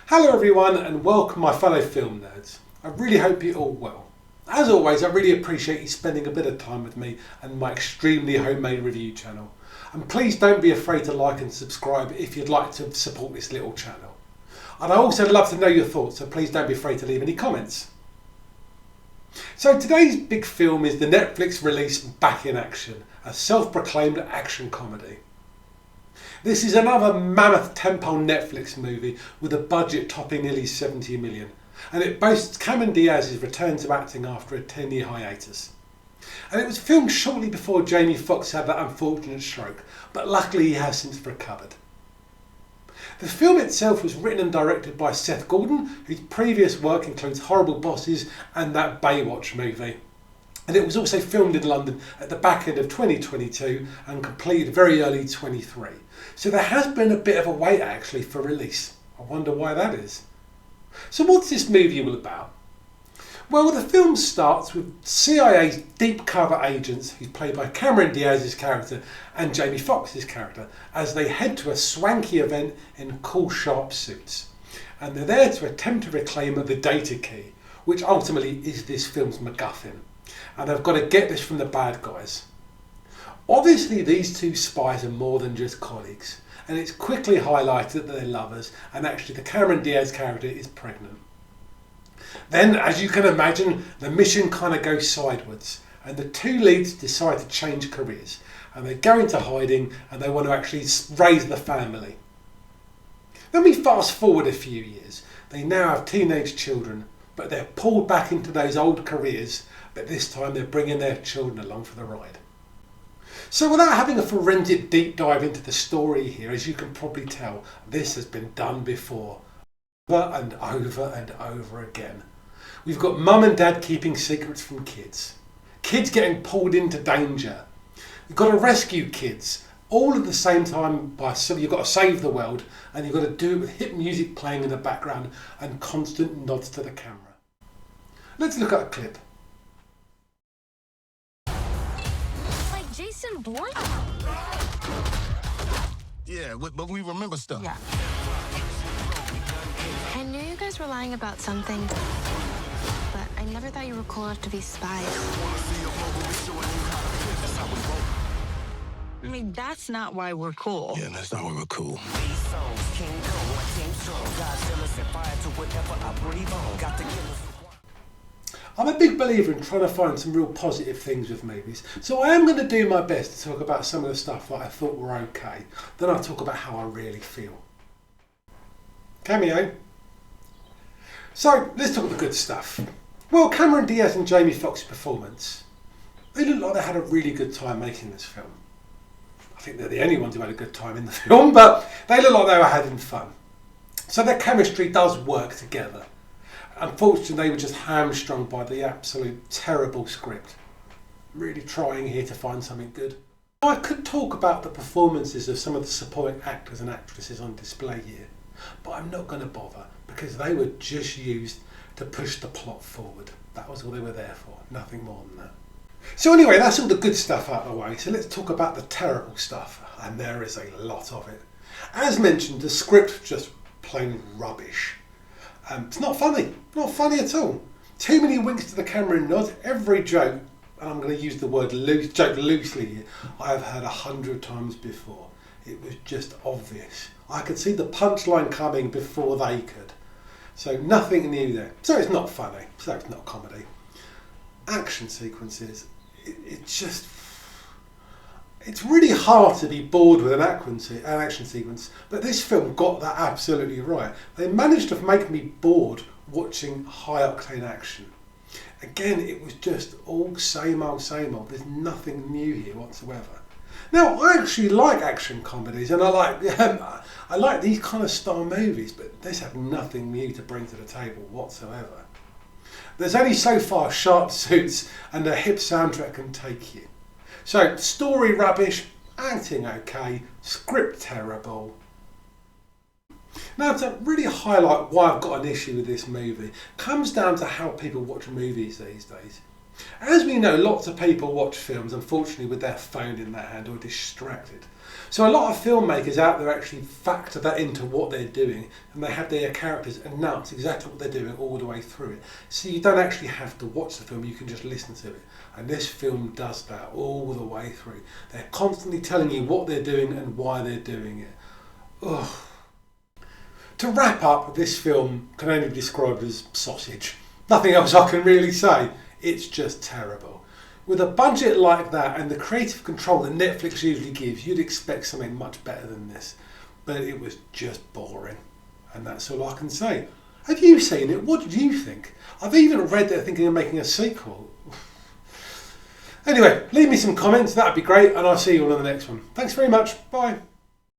Hello everyone and welcome my fellow film nerds. I really hope you're all well. As always, I really appreciate you spending a bit of time with me and my extremely homemade review channel. And please don't be afraid to like and subscribe if you'd like to support this little channel. And I also love to know your thoughts, so please don't be afraid to leave any comments. So today's big film is the Netflix release Back in Action, a self-proclaimed action comedy. This is another mammoth tentpole Netflix movie with a budget topping nearly 70 million, and it boasts Cameron Diaz's return to acting after a 10-year hiatus. And it was filmed shortly before Jamie Foxx had that unfortunate stroke, but luckily he has since recovered. The film itself was written and directed by Seth Gordon, whose previous work includes Horrible Bosses and that Baywatch movie. And it was also filmed in London at the back end of 2022 and completed very early 23. So there has been a bit of a wait actually for release. I wonder why that is. So what's this movie all about? Well, the film starts with CIA's deep cover agents, who's played by Cameron Diaz's character and Jamie Foxx's character, as they head to a swanky event in cool sharp suits. And they're there to attempt to reclaim the data key, which ultimately is this film's MacGuffin. And they've got to get this from the bad guys. Obviously these two spies are more than just colleagues, and it's quickly highlighted that they're lovers, and actually the Cameron Diaz character is pregnant. Then, as you can imagine, the mission kind of goes sideways, and the two leads decide to change careers, and they go into hiding and they want to actually raise the family. Then we fast forward a few years. They now have teenage children, but they're pulled back into those old careers, but this time they're bringing their children along for the ride. So without having a forensic deep dive into the story here, as you can probably tell, this has been done before, over and over and over again. We've got mum and dad keeping secrets from kids, kids getting pulled into danger. You've got to rescue kids, all at the same time. You've got to save the world, and you've got to do it with hit music playing in the background and constant nods to the camera. Let's look at a clip. Jason Bourne? Yeah, but we remember stuff. Yeah. I knew you guys were lying about something, but I never thought you were cool enough to be spies. I mean, that's not why we're cool. Yeah, that's not why we're cool. I'm a big believer in trying to find some real positive things with movies, so I am going to do my best to talk about some of the stuff that I thought were okay. Then I'll talk about how I really feel. Cameo. So let's talk about the good stuff. Well, Cameron Diaz and Jamie Foxx's performance. They look like they had a really good time making this film. I think they're the only ones who had a good time in the film, but they look like they were having fun. So their chemistry does work together. Unfortunately, they were just hamstrung by the absolute terrible script. Really trying here to find something good. I could talk about the performances of some of the supporting actors and actresses on display here, but I'm not going to bother because they were just used to push the plot forward. That was all they were there for, nothing more than that. So anyway, that's all the good stuff out of the way, so let's talk about the terrible stuff, and there is a lot of it. As mentioned, the script just plain rubbish. It's not funny at all. Too many winks to the camera and nods. Every joke, and I'm going to use the word joke loosely here, I have heard 100 times before. It was just obvious. I could see the punchline coming before they could. So nothing new there. So it's not funny, so it's not comedy. Action sequences, it's really hard to be bored with an action sequence, but this film got that absolutely right. They managed to make me bored watching high octane action. Again, it was just all same old, same old. There's nothing new here whatsoever. Now, I actually like action comedies, and I like these kind of style movies, but this had nothing new to bring to the table whatsoever. There's only so far sharp suits and a hip soundtrack can take you. So, story rubbish, acting okay, script terrible. Now, to really highlight why I've got an issue with this movie, comes down to how people watch movies these days. As we know, lots of people watch films, unfortunately, with their phone in their hand or distracted. So a lot of filmmakers out there actually factor that into what they're doing, and they have their characters announce exactly what they're doing all the way through it. So you don't actually have to watch the film, you can just listen to it. And this film does that all the way through. They're constantly telling you what they're doing and why they're doing it. Ugh. To wrap up, this film can only be described as sausage. Nothing else I can really say. It's just terrible. With a budget like that and the creative control that Netflix usually gives, you'd expect something much better than this. But it was just boring. And that's all I can say. Have you seen it? What did you think? I've even read they're thinking of making a sequel. Anyway, leave me some comments, that'd be great, and I'll see you all in the next one. Thanks very much. Bye.